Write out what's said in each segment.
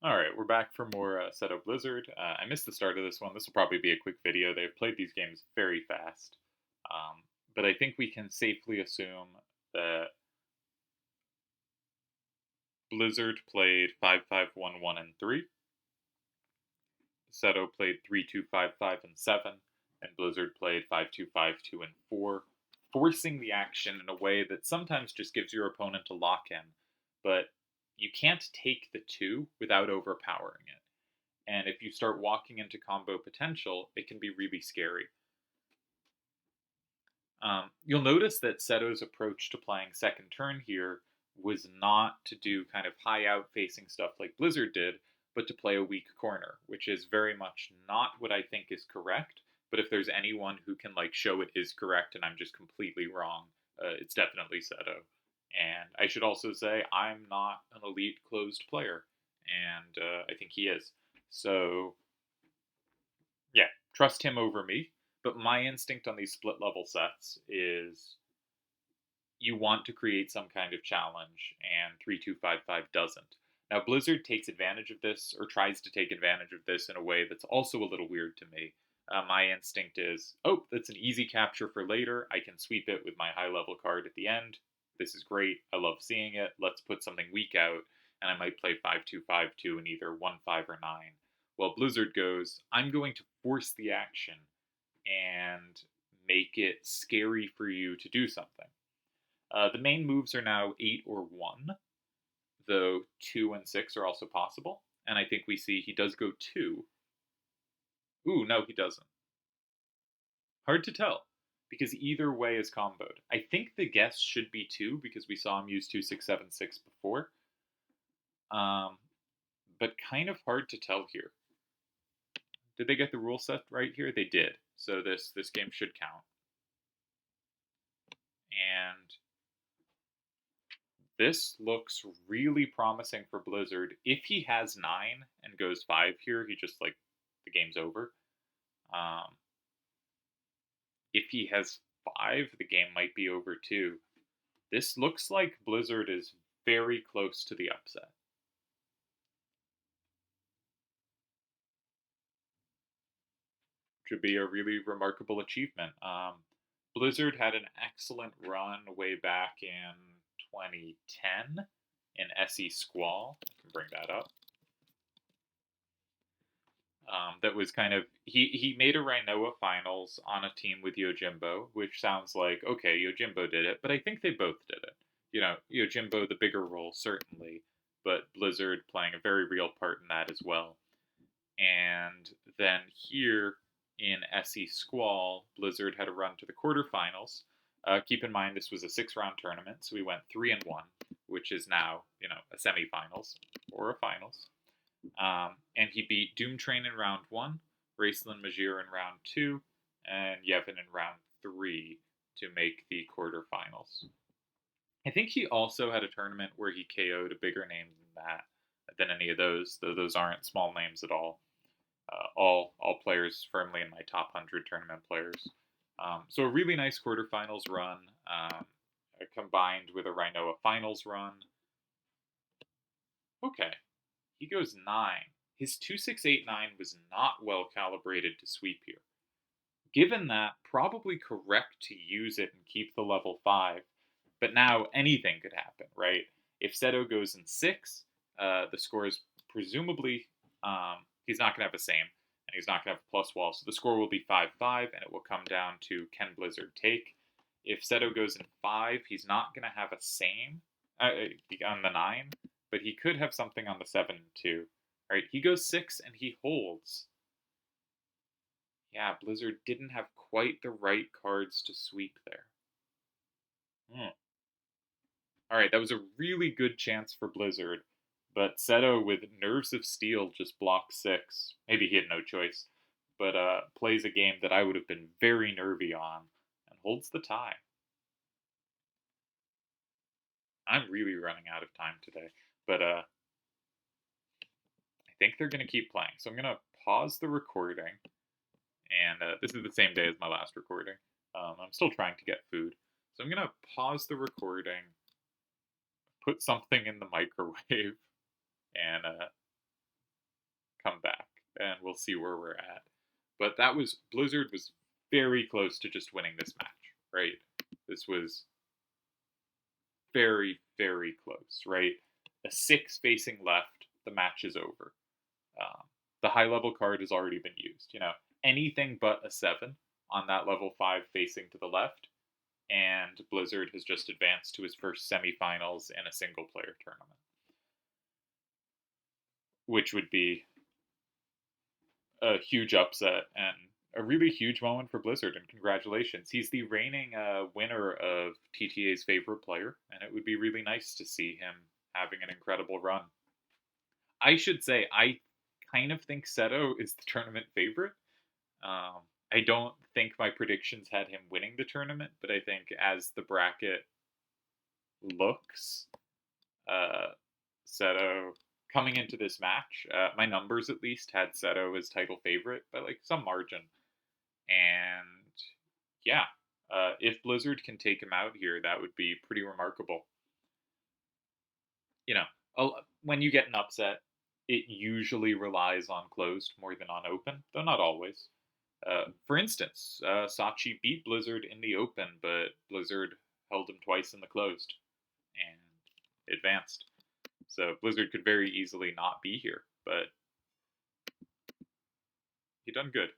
All right, we're back for more Seto Blizzard. I missed the start of this one. This will probably be a quick video. They've played these games very fast. But I think we can safely assume that Blizzard played 5-5-1-1 and 3. Seto played 3-2-5-5 and 7. And Blizzard played 5-2-5-2 and 4, forcing the action in a way that sometimes just gives your opponent a lock in. But you can't take the 2 without overpowering it. And if you start walking into combo potential, it can be really scary. You'll notice that Seto's approach to playing second turn here was not to do kind of high out facing stuff like Blizzard did, but to play a weak corner, which is very much not what I think is correct. But if there's anyone who can like show it is correct and I'm just completely wrong, it's definitely Seto. And I should also say I'm not an elite closed player, and I think he is. So yeah, trust him over me. But my instinct on these split level sets is you want to create some kind of challenge, and 3255 doesn't. Now, Blizzard takes advantage of this, or tries to take advantage of this in a way that's also a little weird to me. My instinct is, oh, that's an easy capture for later. I can sweep it with my high level card at the end. This is great. I love seeing it. Let's put something weak out, and I might play 5-2-5-2 in either 1-5 or 9. Well, Blizzard goes, I'm going to force the action and make it scary for you to do something. The main moves are now 8 or 1, though 2 and 6 are also possible. And I think we see he does go 2. Ooh, no, he doesn't. Hard to tell, because either way is comboed. I think the guess should be 2, because we saw him use 2-6-7-6 before. But kind of hard to tell here. Did they get the rule set right here? They did. So this game should count. And this looks really promising for Blizzard. If he has 9 and goes 5 here, he just like the game's over. If he has 5, the game might be over too. This looks like Blizzard is very close to the upset. Should be a really remarkable achievement. Blizzard had an excellent run way back in 2010 in SE Squall. I can bring that up. That was kind of he made a Rhinoa finals on a team with Yojimbo, which sounds like okay, Yojimbo did it, but I think they both did it. You know, Yojimbo the bigger role certainly, but Blizzard playing a very real part in that as well. And then here in SE Squall, Blizzard had a run to the quarterfinals. Keep in mind this was a 6-round tournament, so we went 3-1, which is now a semifinals or a finals. And he beat Doomtrain in round 1, Raceland Majir in round 2, and Yevon in round 3 to make the quarterfinals. I think he also had a tournament where he KO'd a bigger name than any of those, though those aren't small names at all. All players firmly in my top 100 tournament players. So a really nice quarterfinals run, combined with a Rhinoa finals run. Okay, he goes 9. His 2-6-8-9 was not well calibrated to sweep here. Given that, probably correct to use it and keep the level 5, but now anything could happen, right? If Seto goes in 6, the score is presumably, he's not going to have a same, and he's not going to have a plus wall, so the score will be 5-5, and it will come down to can Blizzard take. If Seto goes in 5, he's not going to have a same on the 9, but he could have something on the 7 too. All right, he goes 6 and he holds. Yeah, Blizzard didn't have quite the right cards to sweep there. All right, that was a really good chance for Blizzard, but Seto with Nerves of Steel just blocks 6. Maybe he had no choice, but plays a game that I would have been very nervy on and holds the tie. I'm really running out of time today, but I think they're going to keep playing. So I'm going to pause the recording, and this is the same day as my last recording. I'm still trying to get food. So I'm going to pause the recording, put something in the microwave, and and we'll see where we're at. But Blizzard was very close to just winning this match, right? This was very, very close, right? A 6 facing left, the match is over. The high level card has already been used. Anything but a 7 on that level 5 facing to the left, and Blizzard has just advanced to his first semifinals in a single player tournament, which would be a huge upset and a really huge moment for Blizzard, and congratulations. He's the reigning winner of TTA's favorite player, and it would be really nice to see him having an incredible run. I should say, I kind of think Seto is the tournament favorite. I don't think my predictions had him winning the tournament, but I think as the bracket looks, Seto coming into this match, my numbers at least had Seto as title favorite by like some margin. And yeah, if Blizzard can take him out here, that would be pretty remarkable. When you get an upset, it usually relies on closed more than on open, though not always. For instance, Sachi beat Blizzard in the open, but Blizzard held him twice in the closed and advanced. So Blizzard could very easily not be here, but he done good.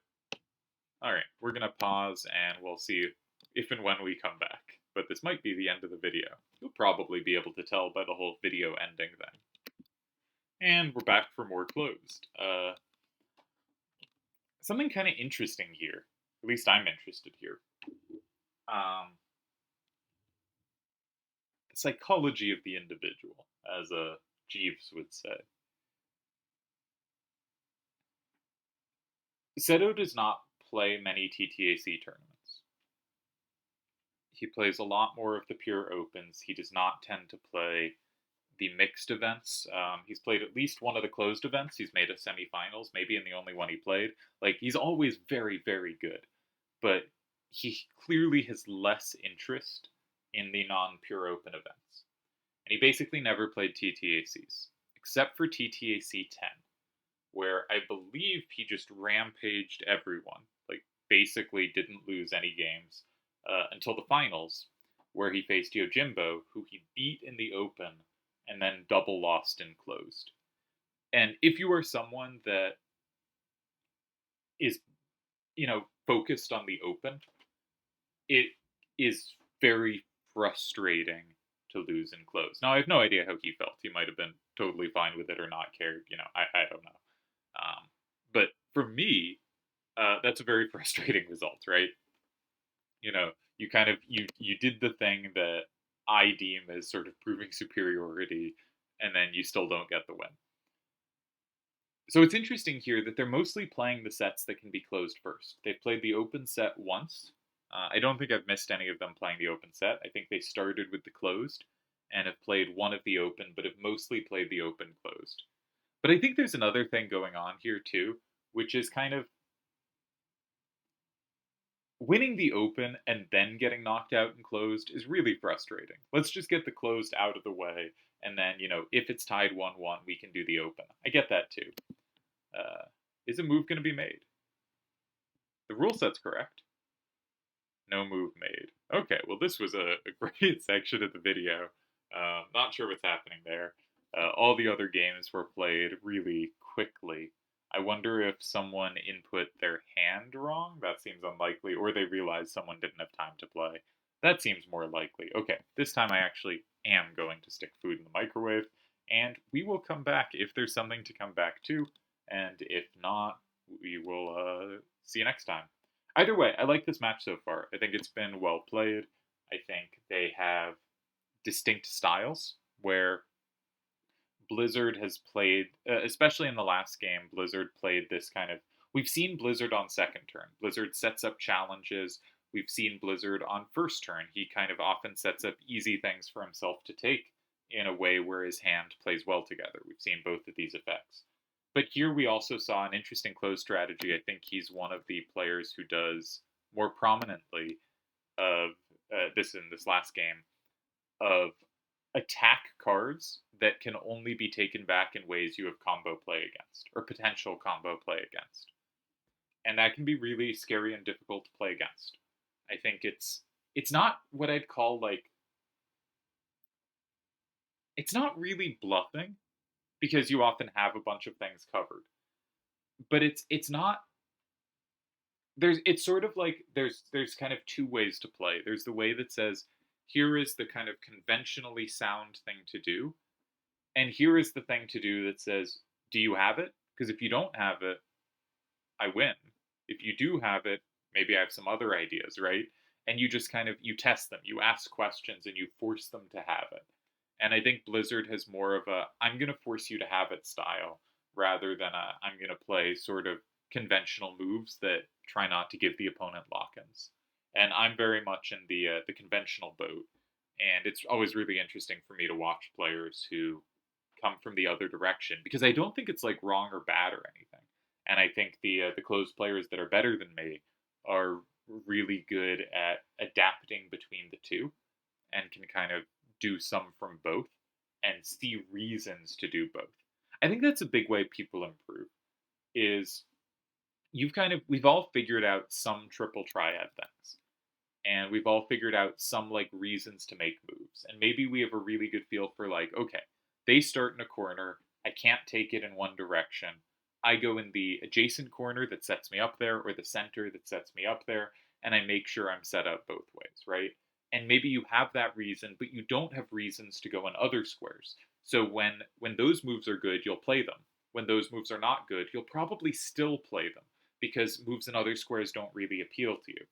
Alright, we're going to pause and we'll see if and when we come back. But this might be the end of the video. You'll probably be able to tell by the whole video ending then. And we're back for more closed. Something kind of interesting here. At least I'm interested here. The psychology of the individual, as Jeeves would say. Seto does not play many TTAC tournaments. He plays a lot more of the pure opens. He does not tend to play the mixed events. He's played at least one of the closed events. He's made a semifinals, maybe in the only one he played. Like, he's always very, very good. But he clearly has less interest in the non-pure open events. And he basically never played TTACs, except for TTAC 10, where I believe he just rampaged everyone. Like, basically didn't lose any games until the finals, where he faced Yojimbo, who he beat in the open, and then double lost in closed. And if you are someone that is, focused on the open, it is very frustrating to lose in closed. Now, I have no idea how he felt. He might have been totally fine with it or not cared. I don't know. But for me, that's a very frustrating result, right? You kind of, you did the thing that I deem as sort of proving superiority, and then you still don't get the win. So it's interesting here that they're mostly playing the sets that can be closed first. They've played the open set once. I don't think I've missed any of them playing the open set. I think they started with the closed and have played one of the open, but have mostly played the open closed. But I think there's another thing going on here too, which is kind of winning the open and then getting knocked out in closed is really frustrating. Let's just get the closed out of the way, and then, if it's tied 1-1, we can do the open. I get that too. Is a move going to be made? The rule set's correct. No move made. Okay, well this was a great section of the video. Not sure what's happening there. All the other games were played really quickly. I wonder if someone input their hand wrong. That seems unlikely. Or they realized someone didn't have time to play. That seems more likely. Okay, this time I actually am going to stick food in the microwave. And we will come back if there's something to come back to. And if not, we will see you next time. Either way, I like this match so far. I think it's been well played. I think they have distinct styles where Blizzard has played, especially in the last game, Blizzard played this kind of... We've seen Blizzard on second turn. Blizzard sets up challenges. We've seen Blizzard on first turn. He kind of often sets up easy things for himself to take in a way where his hand plays well together. We've seen both of these effects. But here we also saw an interesting close strategy. I think he's one of the players who does more prominently of this in this last game of attack cards that can only be taken back in ways you have combo play against, or potential combo play against. And that can be really scary and difficult to play against. I think it's not what I'd call like it's not really bluffing because you often have a bunch of things covered. But it's not there's it's sort of like there's kind of two ways to play. There's the way that says here is the kind of conventionally sound thing to do, and here is the thing to do that says, do you have it? Because if you don't have it, I win. If you do have it, maybe I have some other ideas, right? And you just kind of you test them, you ask questions, and you force them to have it. And I think Blizzard has more of a I'm going to force you to have it style rather than a I'm going to play sort of conventional moves that try not to give the opponent lock-ins. And I'm very much in the conventional boat, and it's always really interesting for me to watch players who come from the other direction because I don't think it's like wrong or bad or anything. And I think the closed players that are better than me are really good at adapting between the two and can kind of do some from both and see reasons to do both. I think that's a big way people improve is we've all figured out some triple triad things. And we've all figured out some like reasons to make moves. And maybe we have a really good feel for like, okay, they start in a corner, I can't take it in one direction. I go in the adjacent corner that sets me up there or the center that sets me up there, and I make sure I'm set up both ways, right? And maybe you have that reason, but you don't have reasons to go in other squares. So when those moves are good, you'll play them. When those moves are not good, you'll probably still play them because moves in other squares don't really appeal to you.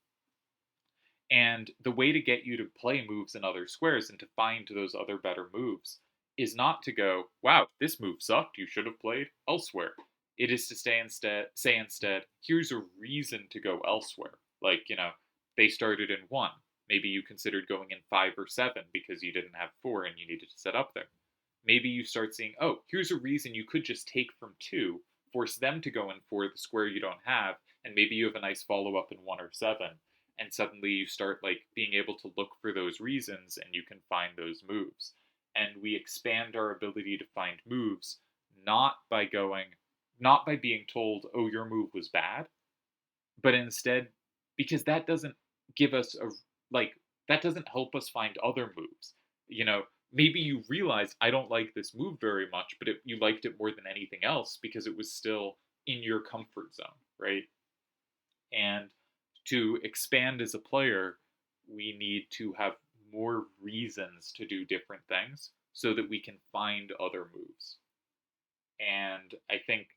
And the way to get you to play moves in other squares and to find those other better moves is not to go, wow, this move sucked, you should have played elsewhere. It is to say instead, here's a reason to go elsewhere. Like, they started in 1. Maybe you considered going in 5 or 7 because you didn't have 4 and you needed to set up there. Maybe you start seeing, oh, here's a reason you could just take from 2, force them to go in 4 the square you don't have, and maybe you have a nice follow up in 1 or 7. And suddenly you start like being able to look for those reasons and you can find those moves. And we expand our ability to find moves not by being told, oh, your move was bad, but instead because that doesn't give us that doesn't help us find other moves. Maybe you realize I don't like this move very much, but you liked it more than anything else because it was still in your comfort zone, right? And to expand as a player, we need to have more reasons to do different things so that we can find other moves. And I think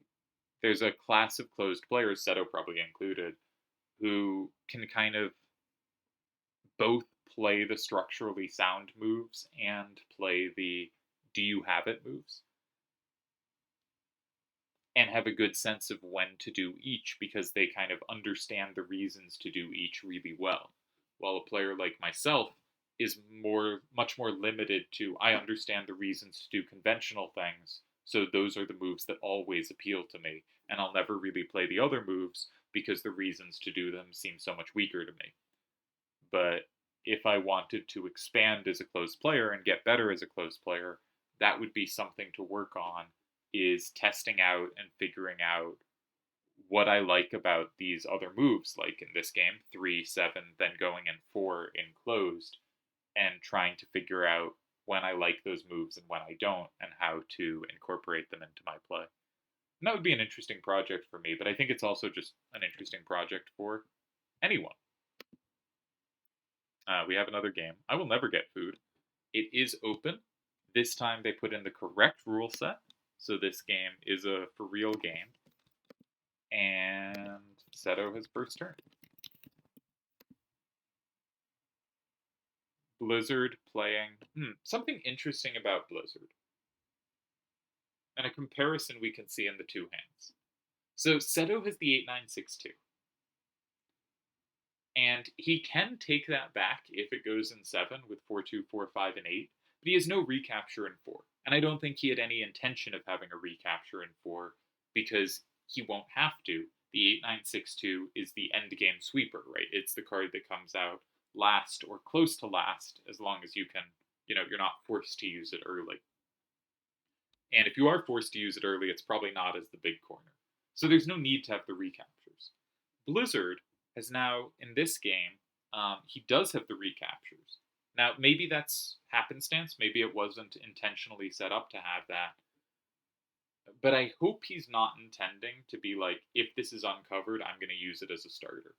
there's a class of closed players, Seto probably included, who can kind of both play the structurally sound moves and play the do you have it moves and have a good sense of when to do each because they kind of understand the reasons to do each really well. While a player like myself is much more limited to I understand the reasons to do conventional things, so those are the moves that always appeal to me, and I'll never really play the other moves because the reasons to do them seem so much weaker to me. But if I wanted to expand as a closed player and get better as a closed player, that would be something to work on is testing out and figuring out what I like about these other moves, like in this game, 3, 7, then going in 4 in closed, and trying to figure out when I like those moves and when I don't, and how to incorporate them into my play. And that would be an interesting project for me, but I think it's also just an interesting project for anyone. We have another game. I will never get food. It is open. This time they put in the correct rule set. So this game is a for real game. And Seto has first turn. Blizzard playing... something interesting about Blizzard. And a comparison we can see in the two hands. So Seto has the 8-9-6-2. And he can take that back if it goes in 7 with 4-2, 4-5, and 8. But he has no recapture in 4. And I don't think he had any intention of having a recapture in 4 because he won't have to. The 8-9-6-2 is the endgame sweeper, right? It's the card that comes out last or close to last as long as you can you're not forced to use it early. And if you are forced to use it early, it's probably not as the big corner. So there's no need to have the recaptures. Blizzard has now, in this game, he does have the recaptures. Now, maybe that's happenstance. Maybe it wasn't intentionally set up to have that. But I hope he's not intending to be like, if this is uncovered, I'm going to use it as a starter.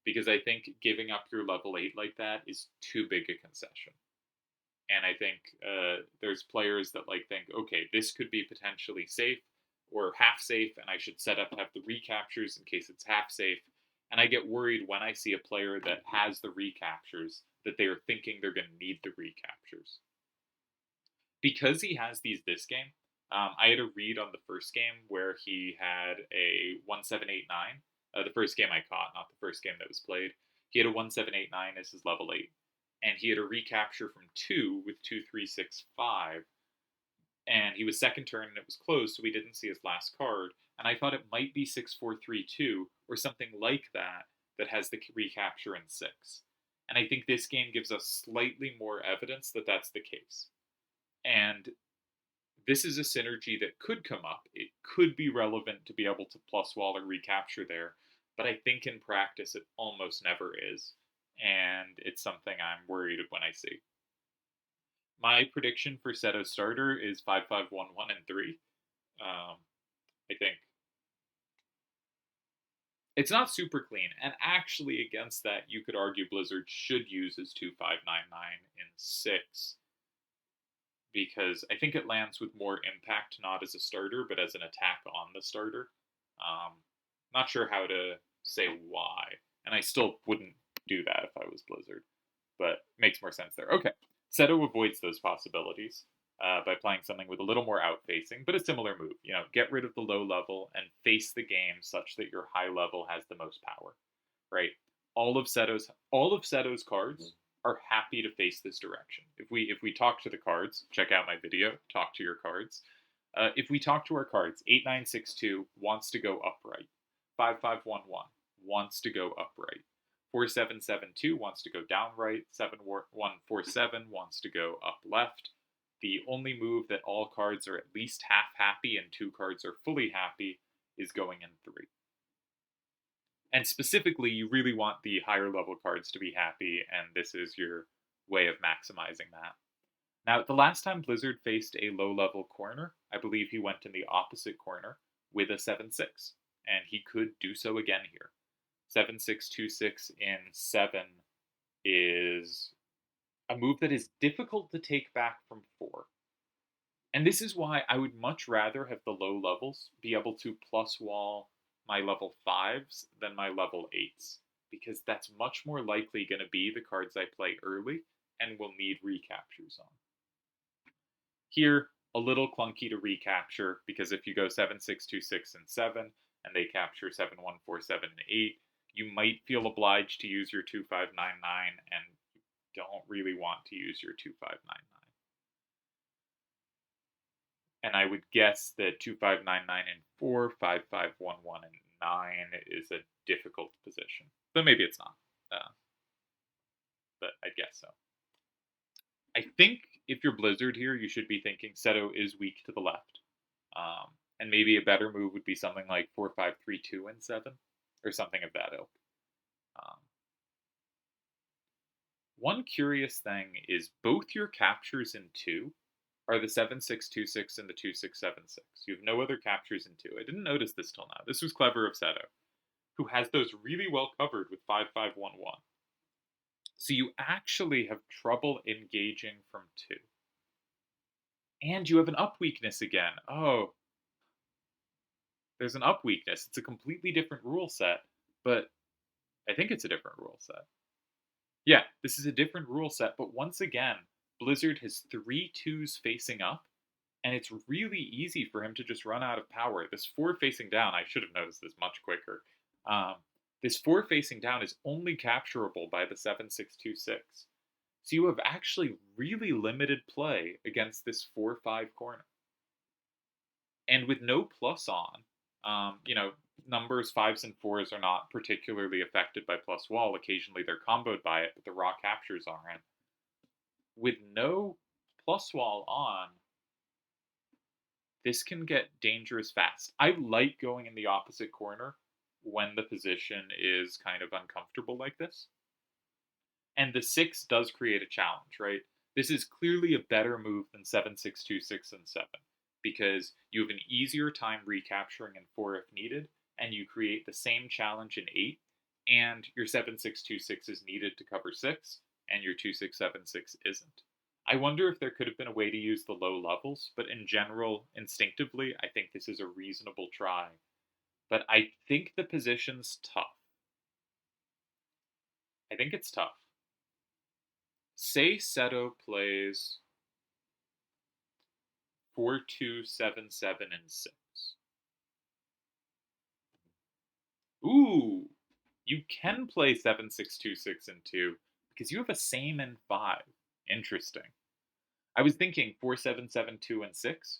Because I think giving up your level 8 like that is too big a concession. And I think there's players that think, okay, this could be potentially safe or half safe, and I should set up to have the recaptures in case it's half safe. And I get worried when I see a player that has the recaptures that they are thinking they're going to need the recaptures. Because he has these this game, I had a read on the first game where he had a 1789. The first game I caught, not the first game that was played. He had a 1789 as his level 8. And he had a recapture from 2 with 2365. And he was second turn and it was closed, so we didn't see his last card. And I thought it might be 6432 or something like that that has the recapture in 6. And I think this game gives us slightly more evidence that that's the case. And this is a synergy that could come up. It could be relevant to be able to plus wall or recapture there, but I think in practice it almost never is. And it's something I'm worried when I see. My prediction for Seto starter is 5-5-1-1 and 3. I think it's not super clean, and actually against that, you could argue Blizzard should use his 2-5-9-9 in 6, because I think it lands with more impact, not as a starter, but as an attack on the starter. Not sure how to say why, and I still wouldn't do that if I was Blizzard, but makes more sense there. Okay, Seto avoids those possibilities by playing something with a little more out-facing, but a similar move. Get rid of the low level and face the game such that your high level has the most power, right? All of Seto's cards are happy to face this direction. If we talk to the cards, check out my video, talk to your cards. If we talk to our cards, 8962 wants to go upright. 5511 wants to go upright. 4772 wants to go down right. 7147 wants to go up left. The only move that all cards are at least half happy and 2 cards are fully happy is going in 3. And specifically, you really want the higher level cards to be happy, and this is your way of maximizing that. Now, the last time Blizzard faced a low level corner, I believe he went in the opposite corner with a 7-6, and he could do so again here. 7-6-2-6 in 7 is a move that is difficult to take back from 4. And this is why I would much rather have the low levels be able to plus wall my level 5s than my level 8s, because that's much more likely going to be the cards I play early and will need recaptures on. Here, a little clunky to recapture, because if you go 7-6-2-6 and 7, and they capture 7-1-4-7 and 8, you might feel obliged to use your 2-5-9-9, and you don't really want to use your 2-5-9-9. And I would guess that 2-5-9-9 and 4, 5-5-1-1 and 9 is a difficult position. But maybe it's not. But I guess so. I think if you're Blizzard here, you should be thinking Seto is weak to the left. And maybe a better move would be something like 4-5-3-2 and 7, or something of that ilk. One curious thing is both your captures in 2 are the 7-6-2-6 and the 2-6-7-6. You have no other captures in 2. I didn't notice this till now. This was clever of Seto, who has those really well covered with 5-5-1-1. So you actually have trouble engaging from 2. And you have an up weakness again. Oh, there's an up weakness. It's a completely different rule set, but I think it's a different rule set. Yeah, this is a different rule set, but once again, Blizzard has 3 2s facing up, and it's really easy for him to just run out of power. This 4 facing down, I should have noticed this much quicker. This 4 facing down is only capturable by the 7-6-2-6. So you have actually really limited play against this 4-5 corner. And with no plus on, numbers 5s and 4s are not particularly affected by plus wall. Occasionally they're comboed by it, but the raw captures aren't. With no plus wall on, this can get dangerous fast. I like going in the opposite corner when the position is kind of uncomfortable like this. And the 6 does create a challenge, right? This is clearly a better move than 7-6-2-6 and 7 because you have an easier time recapturing in 4 if needed, and you create the same challenge in 8, and your 7-6-2-6 is needed to cover 6, and your 2-6-7-6 isn't. I wonder if there could have been a way to use the low levels, but in general, instinctively, I think this is a reasonable try. But I think the position's tough. I think it's tough. Say Seto plays 4-2-7-7 and 6. Ooh, you can play 7-6-2-6 and 2 because you have a same and 5. Interesting. I was thinking 4-7-7-2 and 6.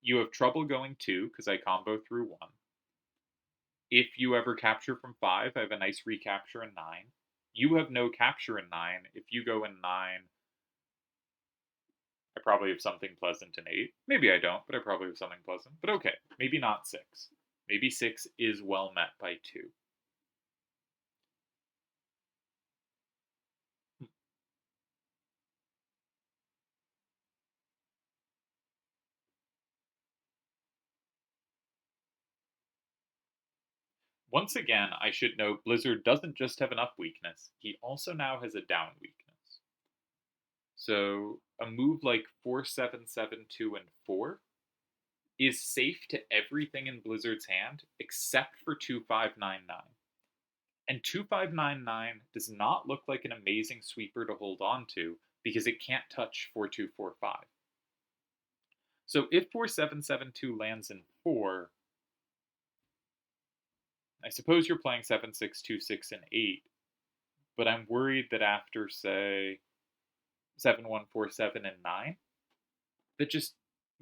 You have trouble going 2 because I combo through 1. If you ever capture from 5, I have a nice recapture in 9. You have no capture in 9. If you go in 9, I probably have something pleasant in 8. Maybe I don't, but I probably have something pleasant. But okay, maybe not 6. Maybe 6 is well met by 2. Once again, I should note Blizzard doesn't just have an up weakness, he also now has a down weakness. So a move like 4-7-7-2 and 4 is safe to everything in Blizzard's hand except for 2-5-9-9. And 2-5-9-9 does not look like an amazing sweeper to hold on to because it can't touch 4-2-4-5. So if 4-7-7-2 lands in 4, I suppose you're playing 7-6-2-6 and 8, but I'm worried that after, say, 7-1-4-7 and 9, that just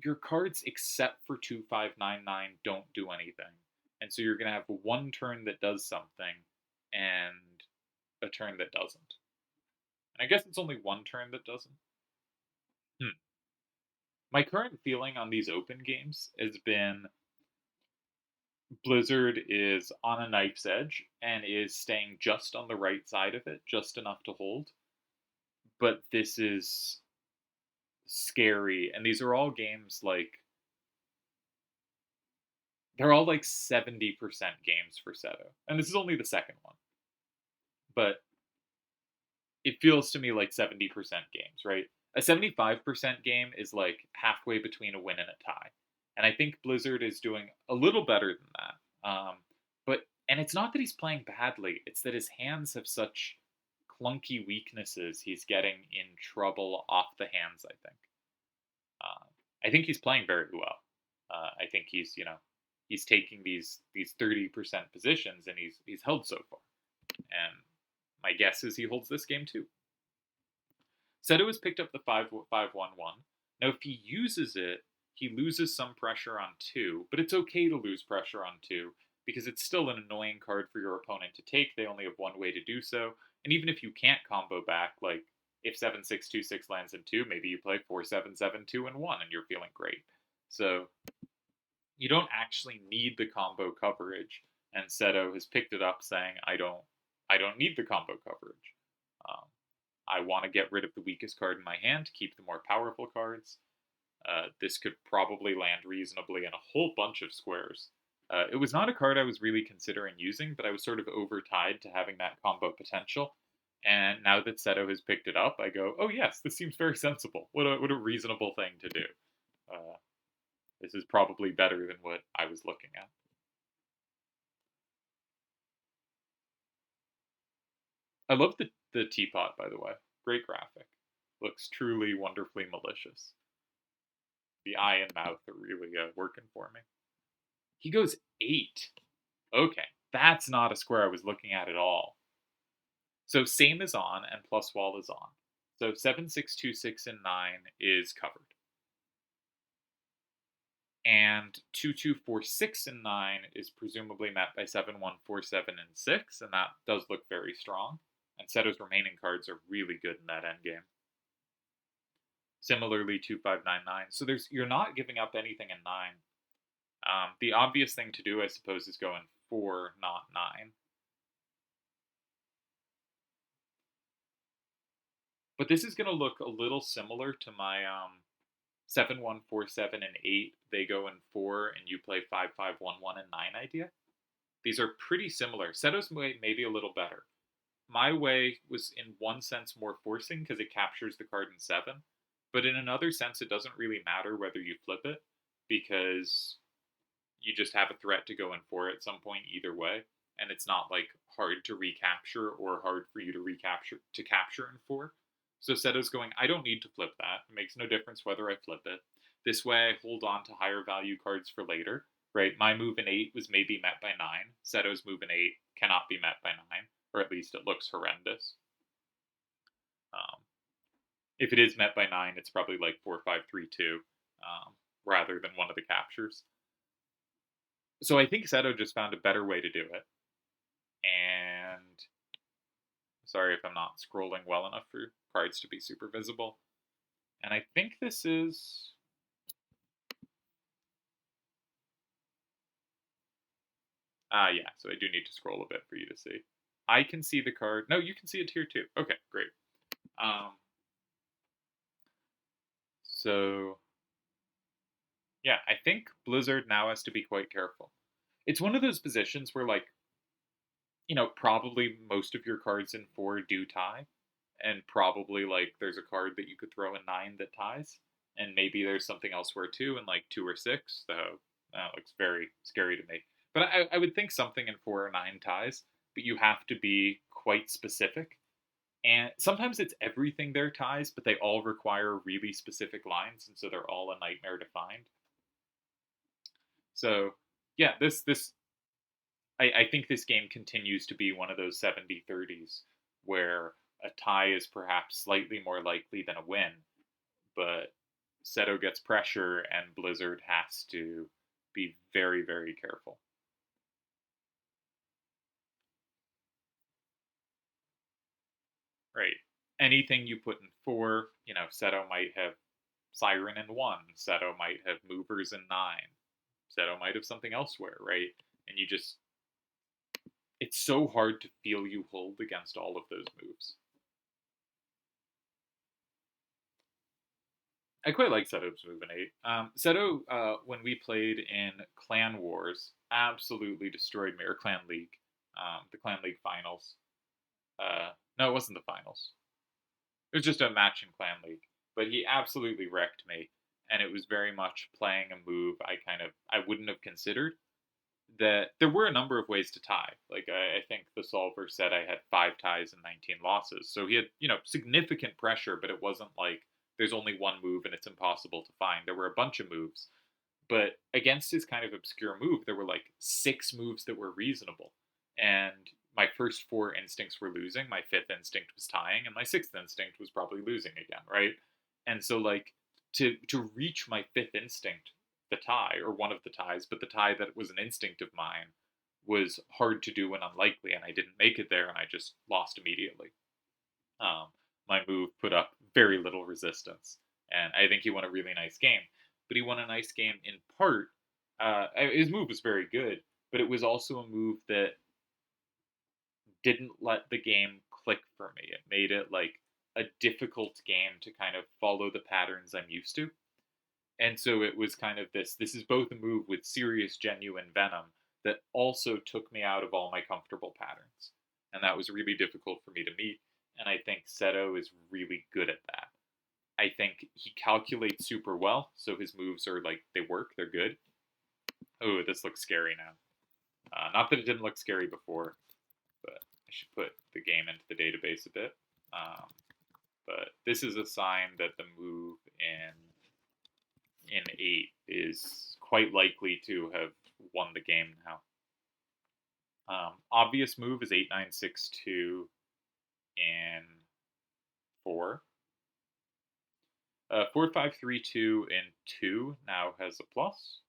your cards except for 2-5-9-9 don't do anything. And so you're going to have one turn that does something and a turn that doesn't. And I guess it's only one turn that doesn't. My current feeling on these open games has been Blizzard is on a knife's edge and is staying just on the right side of it, just enough to hold. But this is scary. And these are all games like they're all like 70% games for Seto. And this is only the second one. But it feels to me like 70% games, right? A 75% game is like halfway between a win and a tie. And I think Blizzard is doing a little better than that. And it's not that he's playing badly, it's that his hands have such clunky weaknesses. He's getting in trouble off the hands, I think. I think he's playing very well. I think he's taking these 30% positions and he's held so far. And my guess is he holds this game too. Seto has picked up the 5-5-1-1. Now, if he uses it, he loses some pressure on 2, but it's okay to lose pressure on 2 because it's still an annoying card for your opponent to take. They only have one way to do so. And even if you can't combo back, like if 7-6-2-6 lands in 2, maybe you play 4-7-7-2 and 1 and you're feeling great. So you don't actually need the combo coverage. And Seto has picked it up saying, I don't need the combo coverage. I want to get rid of the weakest card in my hand to keep the more powerful cards. This could probably land reasonably in a whole bunch of squares. It was not a card I was really considering using, but I was sort of overtied to having that combo potential. And now that Seto has picked it up, I go, oh yes, this seems very sensible. What a reasonable thing to do. This is probably better than what I was looking at. I love the teapot, by the way. Great graphic. Looks truly wonderfully malicious. The eye and mouth are really working for me. He goes 8. Okay, that's not a square I was looking at all. So same is on and plus wall is on. So 7-6-2-6 and 9 is covered. And 2-2-4-6 and 9 is presumably met by 7-1-4-7 and 6, and that does look very strong. And Seto's remaining cards are really good in that endgame. Similarly, 2599. So you're not giving up anything in 9. The obvious thing to do, I suppose, is go in 4, not 9. But this is going to look a little similar to my 7147 and 8. They go in 4, and you play 5511 and 9 idea. These are pretty similar. Seto's way may be a little better. My way was, in one sense, more forcing because it captures the card in 7. But in another sense, it doesn't really matter whether you flip it because you just have a threat to go in 4 at some point either way. And it's not like hard to recapture or hard for you to capture in 4. So Seto's going, I don't need to flip that. It makes no difference whether I flip it. This way I hold on to higher value cards for later, right? My move in 8 was maybe met by 9. Seto's move in 8 cannot be met by 9, or at least it looks horrendous. If it is met by 9, it's probably like 4-5-3-2 rather than one of the captures. So I think Seto just found a better way to do it. And sorry if I'm not scrolling well enough for cards to be super visible. And I think this is... yeah, so I do need to scroll a bit for you to see. I can see the card. No, you can see it here too. Okay, great. So, yeah, I think Blizzard now has to be quite careful. It's one of those positions where, like, probably most of your cards in 4 do tie, and probably, like, there's a card that you could throw in 9 that ties, and maybe there's something elsewhere too in, like, 2 or 6, though that looks very scary to me. But I would think something in 4 or 9 ties, but you have to be quite specific. And sometimes it's everything there ties, but they all require really specific lines, and so they're all a nightmare to find. So, yeah, I think this game continues to be one of those 70-30s where a tie is perhaps slightly more likely than a win, but Seto gets pressure and Blizzard has to be very, very careful. Right. Anything you put in 4, Seto might have Siren in 1, Seto might have Movers in 9, Seto might have something elsewhere, right? And it's so hard to feel you hold against all of those moves. I quite like Seto's move in 8. Seto, when we played in Clan Wars, absolutely destroyed me, or Clan League, the Clan League finals. No, it wasn't the finals. It was just a match in Clan League. But he absolutely wrecked me, and it was very much playing a move I wouldn't have considered. That there were a number of ways to tie. Like I think the solver said I had 5 ties and 19 losses. So he had, significant pressure, but it wasn't like there's only one move and it's impossible to find. There were a bunch of moves. But against his kind of obscure move, there were like 6 moves that were reasonable. And my first 4 instincts were losing, my 5th instinct was tying, and my 6th instinct was probably losing again, right? And so like to reach my 5th instinct, the tie, or one of the ties, but the tie that was an instinct of mine was hard to do and unlikely, and I didn't make it there, and I just lost immediately. My move put up very little resistance, and I think he won a really nice game. But he won a nice game in part. His move was very good, but it was also a move that didn't let the game click for me. It made it like a difficult game to kind of follow the patterns I'm used to. And so it was kind of this is both a move with serious, genuine venom that also took me out of all my comfortable patterns. And that was really difficult for me to meet. And I think Seto is really good at that. I think he calculates super well, so his moves are like, they work, they're good. Oh, this looks scary now. Not that it didn't look scary before, but I should put the game into the database a bit. But this is a sign that the move in 8 is quite likely to have won the game now. Obvious move is 8962 in 4. 4532 in 2 now has a plus.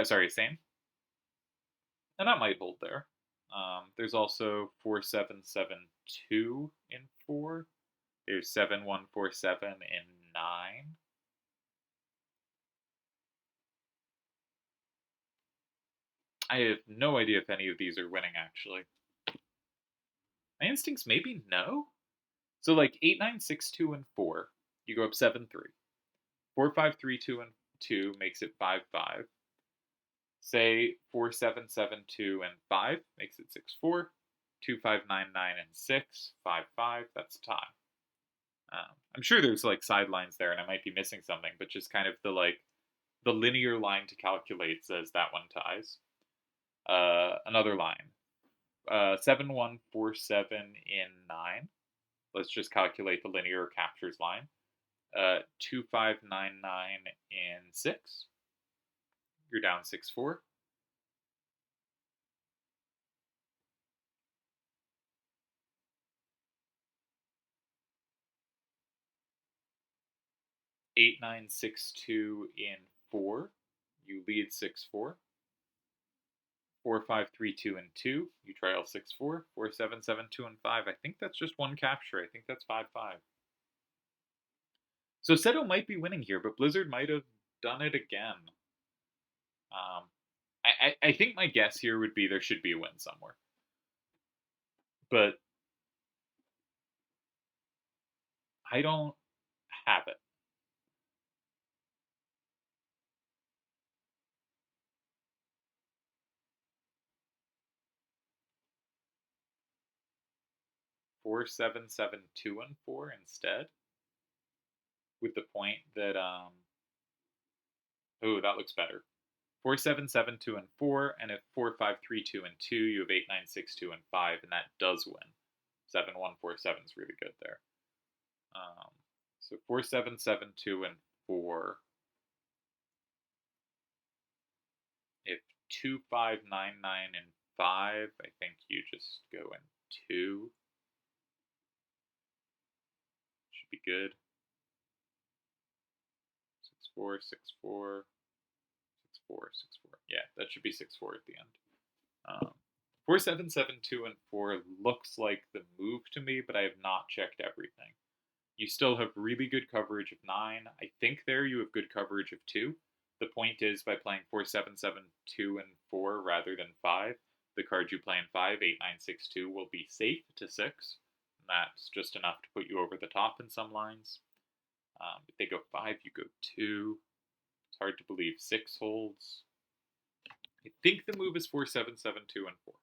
Sorry, same. And that might hold there. There's also 4772 in 4. There's 7147 in 9. I have no idea if any of these are winning, actually. My instincts maybe no? So, like, 8, 9, 6, 2, and 4, you go up 7, 3. 4, 5, 3, 2, and 2 makes it 5, 5. Say 4, 7, 7, 2, and 5 makes it 6, 4. 2, 5, 9, 9, and 6, 5, 5. That's a tie. I'm sure there's like sidelines there, and I might be missing something, but just kind of the linear line to calculate says that one ties. Another line, 7147 in 9. Let's just calculate the linear captures line. 2599 in 6. You're down 6, 4. 8962 in 4. You lead 6, 4. 4, 5, 3, 2, and 2. You trail 6, 4. 4, 7, 7, 2, and 5. I think that's just one capture. I think that's 5, 5. So Seto might be winning here, but Blizzard might have done it again. I think my guess here would be there should be a win somewhere. But I don't have it. Four, 7, 7, 2, and 4 instead. With the point that oh, that looks better. 4, 7, 7, 2, and 4, and if 4, 5, 3, 2, and 2, you have 8, 9, 6, 2, and 5, and that does win. 7, 1, 4, 7 is really good there. So 4, 7, 7, 2, and 4. If 2, 5, 9, 9, and 5, I think you just go in 2. Should be good. 6, 4, 6, 4, 6, 4, 6, 4. Yeah, that should be 6, 4 at the end. 4, 7, 7, 2, and 4 looks like the move to me, but I have not checked everything. You still have really good coverage of 9. I think there you have good coverage of 2. The point is, by playing 4, 7, 7, 2, and 4 rather than 5, the card you play in 5, 8, 9, 6, 2, will be safe to 6. And that's just enough to put you over the top in some lines. If they go 5, you go 2. It's hard to believe 6 holds. I think the move is 4, 7, 7, 2, and 4.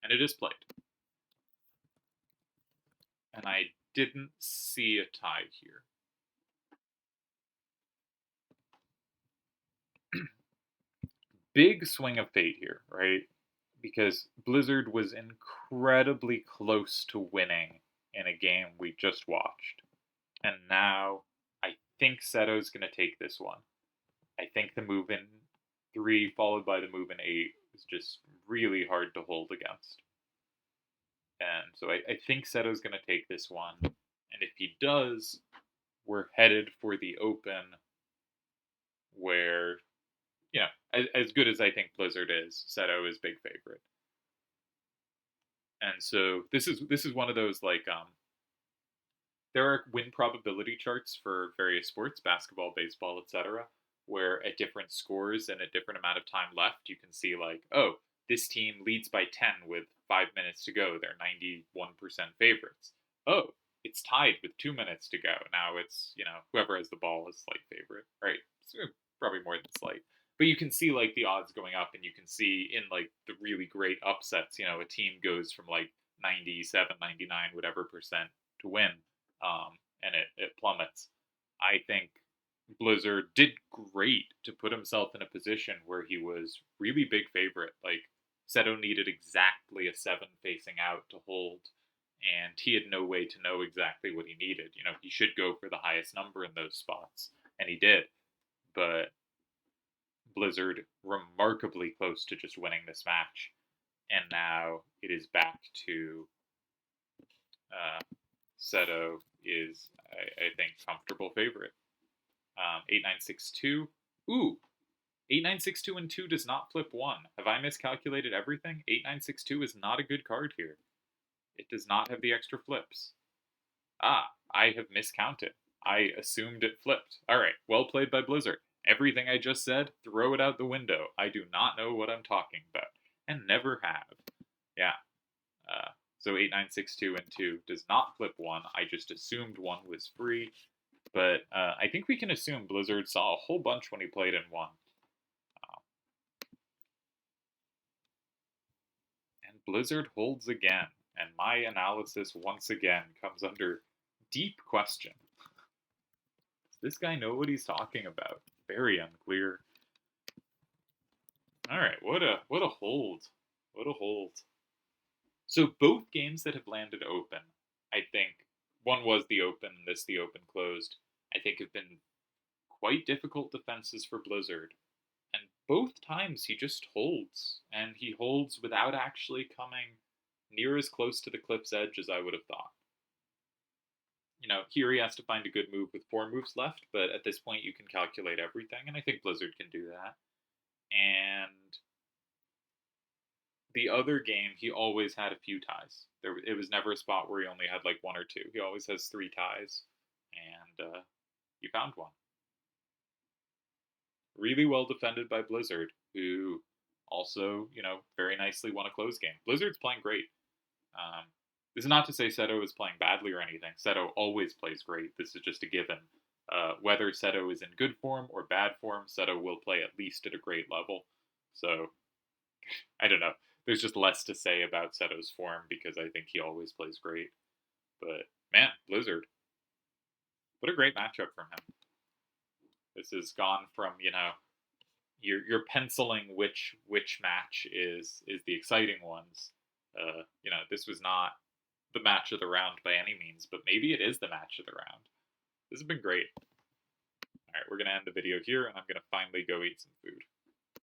And it is played. And I didn't see a tie here. Big swing of fate here, right? Because Blizzard was incredibly close to winning in a game we just watched. And now I think Seto's going to take this one. I think the move in 3 followed by the move in 8 is just really hard to hold against. And so I think Seto's going to take this one. And if he does, we're headed for the Open where, you know, as good as I think Blizzard is, Seto is big favorite. And so this is one of those, like, there are win probability charts for various sports, basketball, baseball, etc., where at different scores and a different amount of time left, you can see, like, oh, this team leads by 10 with 5 minutes to go. They're 91% favorites. Oh, it's tied with 2 minutes to go. Now it's, you know, whoever has the ball is slight favorite, right? So probably more than slight. But you can see, like, the odds going up, and you can see in, like, the really great upsets, you know, a team goes from, like, 97, 99, whatever percent to win, and it plummets. I think Blizzard did great to put himself in a position where he was really big favorite. Like, Seto needed exactly a 7 facing out to hold, and he had no way to know exactly what he needed. You know, he should go for the highest number in those spots, and he did. But Blizzard remarkably close to just winning this match, and now it is back to Seto is, I think, comfortable favorite. 8962. Ooh, 8962 and 2 does not flip 1. Have I miscalculated everything? 8962 is not a good card here. It does not have the extra flips. Ah, I have miscounted. I assumed it flipped. Alright, well played by Blizzard. Everything I just said, throw it out the window. I do not know what I'm talking about. And never have. Yeah. So 8962 and 2 does not flip 1. I just assumed 1 was free. But I think we can assume Blizzard saw a whole bunch when he played in 1. And Blizzard holds again. And my analysis once again comes under deep question. Does this guy know what he's talking about? Very unclear. Alright, what a hold. What a hold. So both games that have landed open, I think, one was the open, this the open closed, I think have been quite difficult defenses for Blizzard. And both times he just holds, and he holds without actually coming near as close to the cliff's edge as I would have thought. Here he has to find a good move with 4 moves left, but at this point you can calculate everything, and I think Blizzard can do that. And the other game, he always had a few ties. It was never a spot where he only had like 1 or 2. He always has 3 ties, and he found one. Really well defended by Blizzard, who also, very nicely won a close game. Blizzard's playing great. This is not to say Seto is playing badly or anything. Seto always plays great. This is just a given. Whether Seto is in good form or bad form, Seto will play at least at a great level. So, I don't know. There's just less to say about Seto's form because I think he always plays great. But, man, Blizzard. What a great matchup from him. This has gone from, you're penciling which match is the exciting ones. This was not the match of the round by any means, but maybe it is the match of the round. This has been great. All right, we're going to end the video here, and I'm going to finally go eat some food.